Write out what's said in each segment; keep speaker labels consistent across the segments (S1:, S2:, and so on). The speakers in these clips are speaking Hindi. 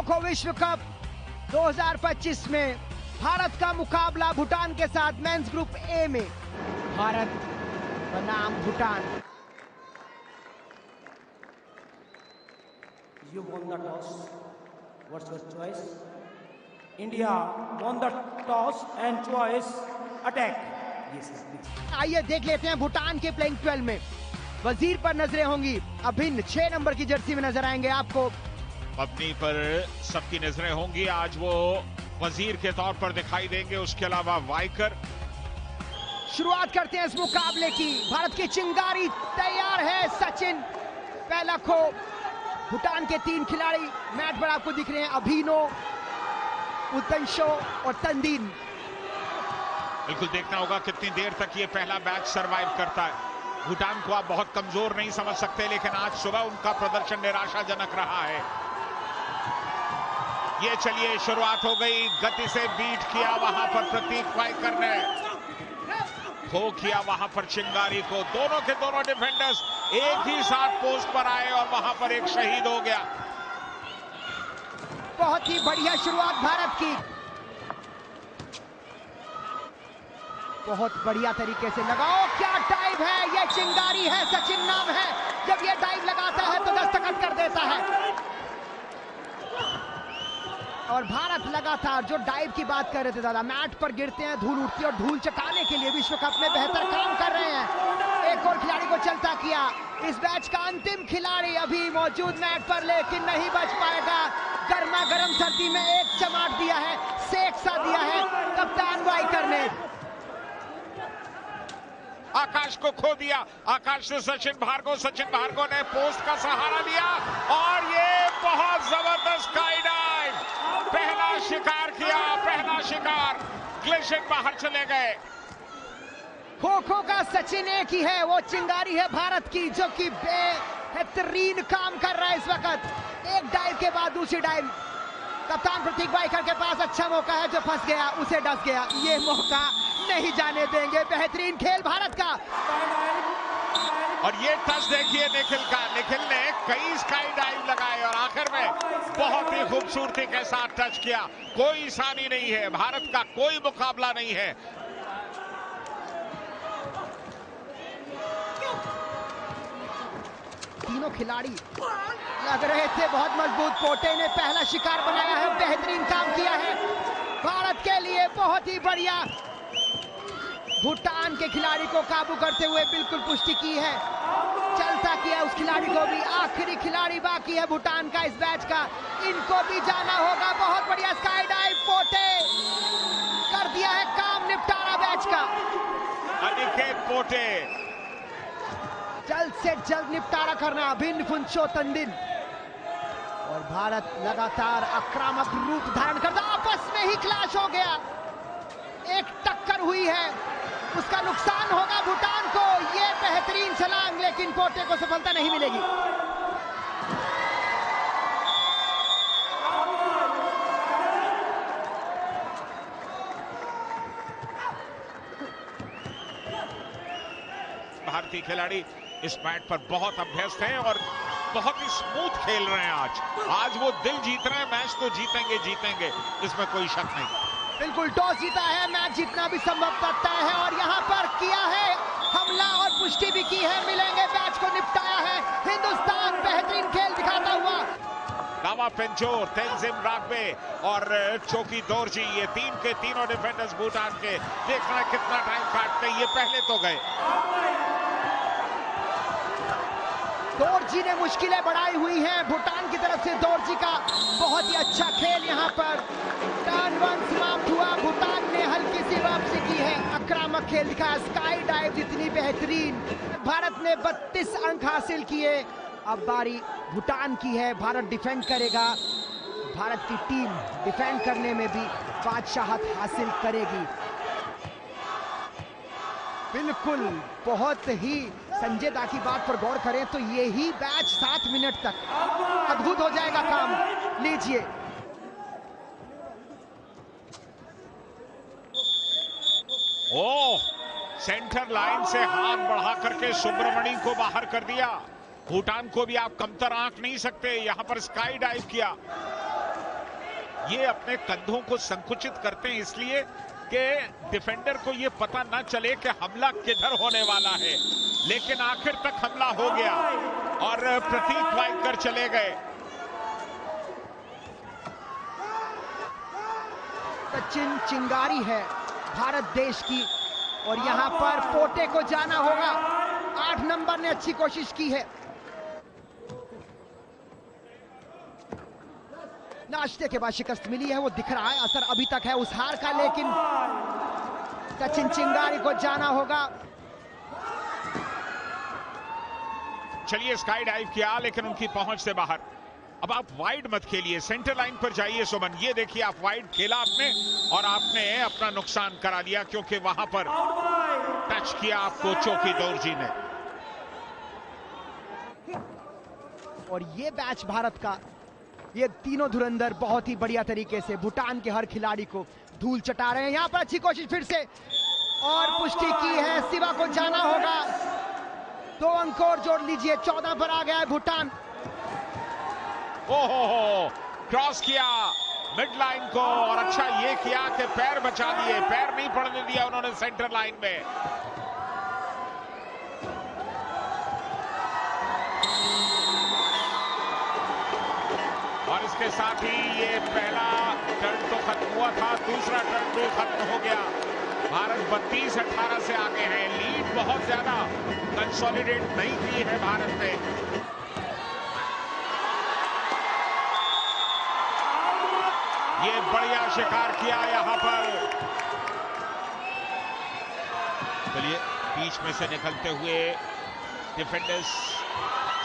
S1: खो खो विश्व कप 2025 में भारत का मुकाबला भूटान के साथ मेंस ग्रुप ए में। भारत बनाम Bhutan.
S2: You won the toss. What's your choice? India won the toss and choice attack. Yes, please.
S1: आइए देख लेते हैं भूटान के प्लेइंग 12 में वजीर पर नजरें होंगी। अभिन्न 6 नंबर की जर्सी में नजर आएंगे आपको।
S3: अपनी पर सबकी नजरें होंगी। आज वो वजीर के तौर पर दिखाई देंगे। उसके अलावा वाइकर।
S1: शुरुआत करते हैं इस मुकाबले की। भारत की चिंगारी तैयार है। सचिन, पहला खो। भूटान के 3 खिलाड़ी मैट पर आपको दिख रहे हैं। अभिनो, उतंशो और तंदीन।
S3: बिल्कुल देखना होगा कितनी देर तक ये पहला मैच सरवाइव करता है। भूटान को आप बहुत कमजोर नहीं समझ सकते, लेकिन आज सुबह उनका प्रदर्शन निराशाजनक रहा है। ये चलिए शुरुआत हो गई। गति से बीट किया वहां पर प्रतीक वाइकर ने। खो किया वहां पर चिंगारी को। दोनों के दोनों डिफेंडर्स एक ही साथ पोस्ट पर आए और वहां पर एक शहीद हो गया।
S1: बहुत ही बढ़िया शुरुआत भारत की। बहुत बढ़िया तरीके से लगाओ। क्या डाइव है! ये चिंगारी है, सचिन नाम है। जब ये डाइव लगाता है तो दस्तखत कर देता है। और भारत लगातार जो डाइव की बात कर रहे थे दादा, मैट पर गिरते हैं, धूल उठती है और धूल चटाने के लिए विश्व कप में बेहतर काम कर रहे हैं। एक और खिलाड़ी को चलता किया। इस मैच का अंतिम खिलाड़ी अभी मौजूद मैट पर, लेकिन नहीं बच पाएगा। गर्मा गर्म सर्दी में एक चमाट दिया है, सेक सा दिया है कप्तान वाइकर ने।
S3: आकाश को खो दिया। आकाश से सचिन भार्गव ने पोस्ट का सहारा लिया और ये बहुत जबरदस्त स्काई डाइव। पहला शिकार किया, पहला शिकार। ग्लेशियर बाहर चले गए।
S1: खो खो का सचिन एक ही है, वो चिंगारी है भारत की, जो कि बेहतरीन काम कर रहा है इस वक्त। एक डाइव के बाद दूसरी डाइव। कप्तान प्रतीक वाइकर के पास अच्छा मौका है, जो फंस गया, उसे डस गया। ये मौका नहीं जाने देंगे। बेहतरीन खेल भारत का।
S3: और ये टच देखिए निखिल का। निखिल ने कई स्काई डाइव लगाए और आखिर में बहुत ही खूबसूरती के साथ टच किया। कोई सानी नहीं है, भारत का कोई मुकाबला नहीं है।
S1: तीनों खिलाड़ी लग रहे थे बहुत मजबूत। पोटे ने पहला शिकार बनाया है, बेहतरीन काम किया है भारत के लिए। बहुत ही बढ़िया। भूटान के खिलाड़ी को काबू करते हुए बिल्कुल पुष्टि की है। चलता किया उस खिलाड़ी को भी। आखिरी खिलाड़ी बाकी है भूटान का इस बैच का, इनको भी जाना होगा। बहुत बढ़िया स्काई डाइव। पोटे कर दिया है काम निपटारा बैच का।
S3: अनिकेत पोटे
S1: जल्द से जल्द निपटारा करना। अभिन्न फुंचो तंदिन। और भारत लगातार आक्रामक रूप धारण करता। आपस में ही क्लैश हो गया। एक टक्कर हुई है, उसका नुकसान होगा भूटान को। ये बेहतरीन छलांग, लेकिन पोटे को सफलता नहीं मिलेगी।
S3: भारतीय खिलाड़ी इस मैच पर बहुत अभ्यस्त हैं और बहुत ही स्मूथ खेल रहे हैं। आज वो दिल जीत रहे हैं। मैच तो जीतेंगे, इसमें कोई शक नहीं।
S1: बिल्कुल टॉस जीता है, मैच जीतना भी संभवतः तय है। और यहाँ पर किया है हमला और पुष्टि भी की है। मिलेंगे, मैच को निपटाया है हिंदुस्तान। बेहतरीन खेल दिखाता हुआ
S3: नामा पेंचोर, तेंजिम रागबे और चोकी दोरजी, ये 3 के तीनों डिफेंडर्स भूटान के। देखना कितना टाइम काटते, ये पहले तो गए।
S1: दोरजी ने मुश्किलें बढ़ाई हुई हैं भूटान की तरफ से। दोरजी का बहुत ही अच्छा खेल यहाँ पर। टर्न 1 समाप्त हुआ। भूटान ने हल्की सी वापसी की है। आक्रामक खेल दिखाया। स्काई डाइव जितनी बेहतरीन। भारत ने 32 अंक हासिल किए। अब बारी भूटान की है। भारत डिफेंड करेगा। भारत की टीम डिफेंड करने में भी बादशाहत हासिल करेगी। बिल्कुल बहुत ही संजीदा की बात पर गौर करें तो यही मैच 7 मिनट तक अद्भुत हो जाएगा काम। लीजिए,
S3: ओह, सेंटर लाइन से हाथ बढ़ा करके सुब्रमणी को बाहर कर दिया। भूटान को भी आप कमतर आंक नहीं सकते। यहां पर स्काई डाइव किया। ये अपने कंधों को संकुचित करते हैं इसलिए कि डिफेंडर को ये पता ना चले कि हमला किधर होने वाला है, लेकिन आखिर तक हमला हो गया और प्रतीक वाइकर चले गए।
S1: सचिन चिंगारी है भारत देश की और यहां पर पोटे को जाना होगा। 8 नंबर ने अच्छी कोशिश की है। नाश्ते के बाद शिकस्त मिली है, वो दिख रहा है, असर अभी तक है उस हार का, लेकिन सचिन चिंगारी को जाना होगा।
S3: चलिए स्काई डाइव किया लेकिन उनकी पहुंच से बाहर। अब आप वाइड मत खेलिए, सेंटर लाइन पर जाइए सुमन। ये देखिए आप वाइड खेला आपने और आपने अपना नुकसान करा लिया क्योंकि वहां पर टच किया आपको चौकी दौरजी ने।
S1: और ये मैच भारत का, ये तीनों धुरंधर बहुत ही बढ़िया तरीके से भूटान के हर खिलाड़ी को धूल चटा रहे हैं। यहां पर अच्छी कोशिश फिर से और पुष्टि की है, शिवा को जाना होगा। 2 अंक और जोड़ लीजिए, 14 पर आ गया है भूटान।
S3: ओहो, क्रॉस किया मिड लाइन को और अच्छा ये किया कि पैर बचा लिए, पैर नहीं पड़ने दिया उन्होंने सेंटर लाइन में। और इसके साथ ही ये पहला टर्न तो खत्म हुआ था, दूसरा टर्न भी खत्म हो गया। भारत 32-18 से आगे है। लीड बहुत ज्यादा कंसोलिडेट नहीं की है भारत ने। ये बढ़िया शिकार किया यहां पर। चलिए बीच में से निकलते हुए डिफेंडर्स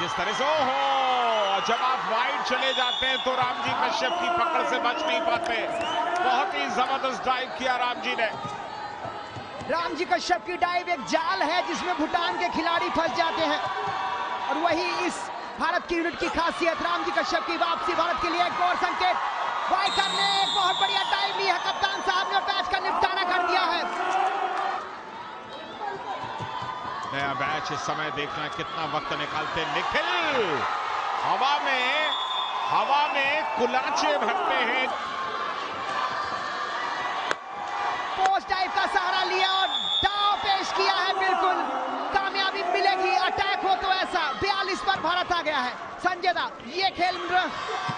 S3: जिस तरह से, ओहो, जब आप वाइड चले जाते हैं तो रामजी कश्यप की पकड़ से बच नहीं पाते। बहुत ही जबरदस्त डाइव किया रामजी ने।
S1: रामजी कश्यप की डाइव एक जाल है जिसमें भूटान के खिलाड़ी फंस जाते हैं और वही इस भारत की यूनिट की खासियत। रामजी कश्यप की वापसी भारत के लिए एक और संकेत। वाइकर ने एक बहुत बढ़िया टाइम ली है, कप्तान साहब ने मैच का निपटारा कर दिया है।
S3: नया मैच इस समय देखना कितना वक्त निकालते निखिल। हवा में कुलाचे भरते हैं।
S1: पोस्ट डाइव का सहारा लिया और दाव पेश किया है, बिल्कुल कामयाबी मिलेगी। अटैक हो तो ऐसा। 42 पर भारत आ गया है। संजय दा, ये खेल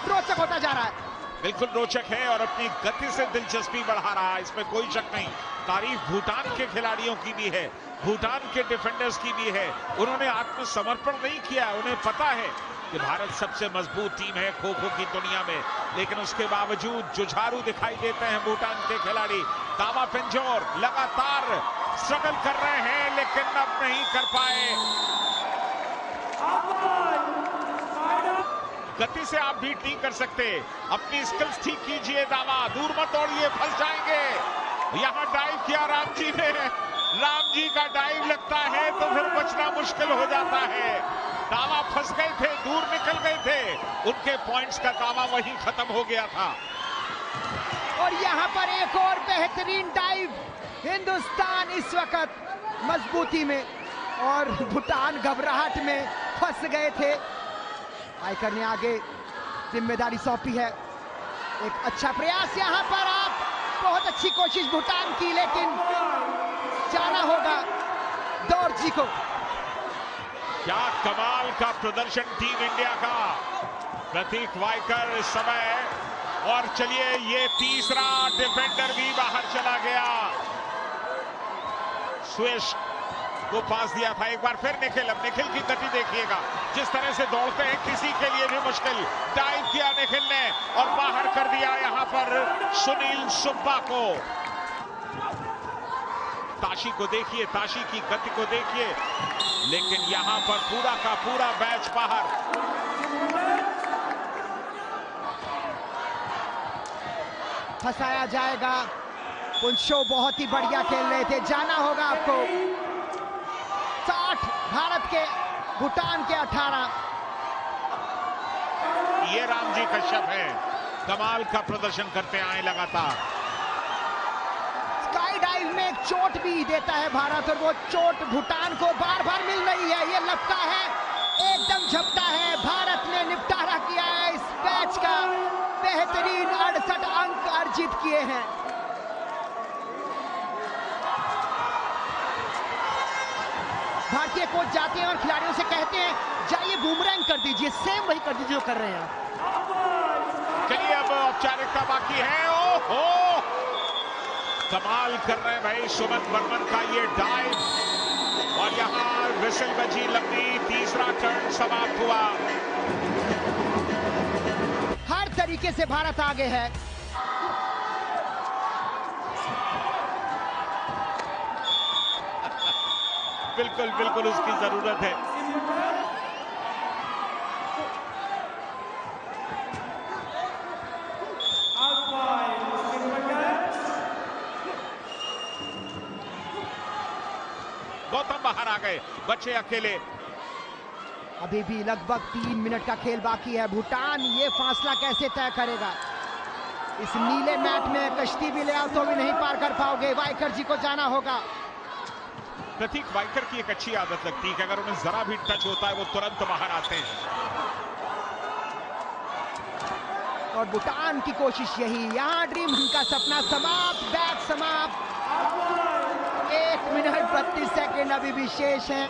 S1: रोचक होता जा रहा है।
S3: बिल्कुल रोचक है और अपनी गति से दिलचस्पी बढ़ा रहा है, इसमें कोई शक नहीं। तारीफ भूटान के खिलाड़ियों की भी है, भूटान के डिफेंडर्स की भी है। उन्होंने आत्मसमर्पण नहीं किया, उन्हें पता है कि भारत सबसे मजबूत टीम है खो-खो की दुनिया में, लेकिन उसके बावजूद जुझारू दिखाई देते हैं भूटान के खिलाड़ी। दावा पिंजौर लगातार स्ट्रगल कर रहे हैं लेकिन अब नहीं कर पाए। गति से आप बीट नहीं कर सकते, अपनी स्किल्स ठीक कीजिए। दावा दूर मत दौड़िए, फंस जाएंगे। यहां डाइव किया रामजी ने, रामजी का डाइव लगता है तो फिर बचना मुश्किल हो जाता है। दावा फंस गए थे, दूर निकल गए थे, उनके पॉइंट्स का दावा वहीं खत्म हो गया था।
S1: और यहां पर एक और बेहतरीन डाइव। हिंदुस्तान इस वक्त मजबूती में और भूटान घबराहट में फंस गए थे। वाइकर ने आगे जिम्मेदारी सौंपी है। एक अच्छा प्रयास यहां पर, आप बहुत अच्छी कोशिश भूटान की, लेकिन जाना होगा दौरजी को।
S3: क्या कमाल का प्रदर्शन टीम इंडिया का। प्रतीक वाइकर इस समय, और चलिए ये तीसरा डिफेंडर भी बाहर चला गया। स्विश को पास दिया था, एक बार फिर निखिल। अब निखिल की गति देखिएगा, जिस तरह से दौड़ते हैं, किसी के लिए भी मुश्किल। डाइव किया निखिल ने और बाहर कर दिया यहां पर सुनील सुब्बा को। ताशी को देखिए, ताशी की गति को देखिए, लेकिन यहां पर पूरा का पूरा मैच बाहर।
S1: फंसाया जाएगा। पुंशो बहुत ही बढ़िया खेल रहे थे, जाना होगा आपको। 60 भारत के, भूटान के 18।
S3: ये रामजी कश्यप है, कमाल का प्रदर्शन करते आए लगातार।
S1: स्काई डाइव में एक चोट भी देता है भारत और वो चोट भूटान को बार बार मिल रही है। ये लगता है एकदम झपटा है। भारत ने निपटारा किया है इस मैच का। बेहतरीन 68 अर्जित किए हैं। भारतीय कोच जाते हैं और खिलाड़ियों से कहते हैं जाइए बूमरैंग कर दीजिए, सेम वही कर दीजिए जो कर रहे हैं।
S3: चलिए अब औपचारिकता बाकी है। ओहो, कमाल कर रहे हैं भाई सुमन बर्मन का ये डाइव और यहां विसल बजी लंबी, तीसरा टर्न समाप्त हुआ।
S1: हर तरीके से भारत आगे है।
S3: बिल्कुल बिल्कुल उसकी जरूरत है। गौतम बाहर आ गए, बच्चे अकेले।
S1: अभी भी लगभग 3 मिनट का खेल बाकी है। भूटान ये फासला कैसे तय करेगा? इस नीले मैट में कश्ती भी ले आओ तो भी नहीं पार कर पाओगे। वाइकर जी को जाना होगा।
S3: प्रतीक वाइकर की एक अच्छी आदत लगती है कि अगर उन्हें जरा भी टच होता है वो तुरंत बाहर आते हैं।
S1: और भूटान की कोशिश यही, यहाँ ड्रीम का सपना समाप्त, बैच समाप्त। 1 मिनट 32 सेकेंड अभी भी शेष है।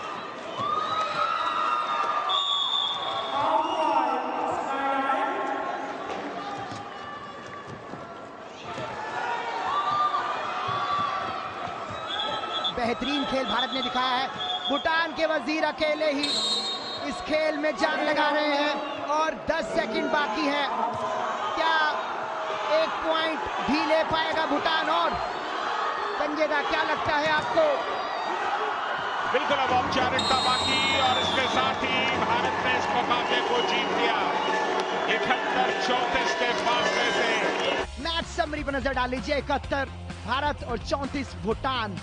S1: बेहतरीन खेल भारत ने दिखाया है। भूटान के वजीर अकेले ही इस खेल में जान लगा रहे हैं और 10 सेकंड बाकी है। क्या 1 पॉइंट भी ले पाएगा भूटान? और संजय दा, क्या लगता है आपको?
S3: बिल्कुल अब औपचारिकता बाकी और इसके साथ ही भारत ने इस मुकाबले को जीत लिया 71-34 के फासले से।
S1: मैच समरी पर नजर डाल लीजिए। 71 भारत और 34 भूटान।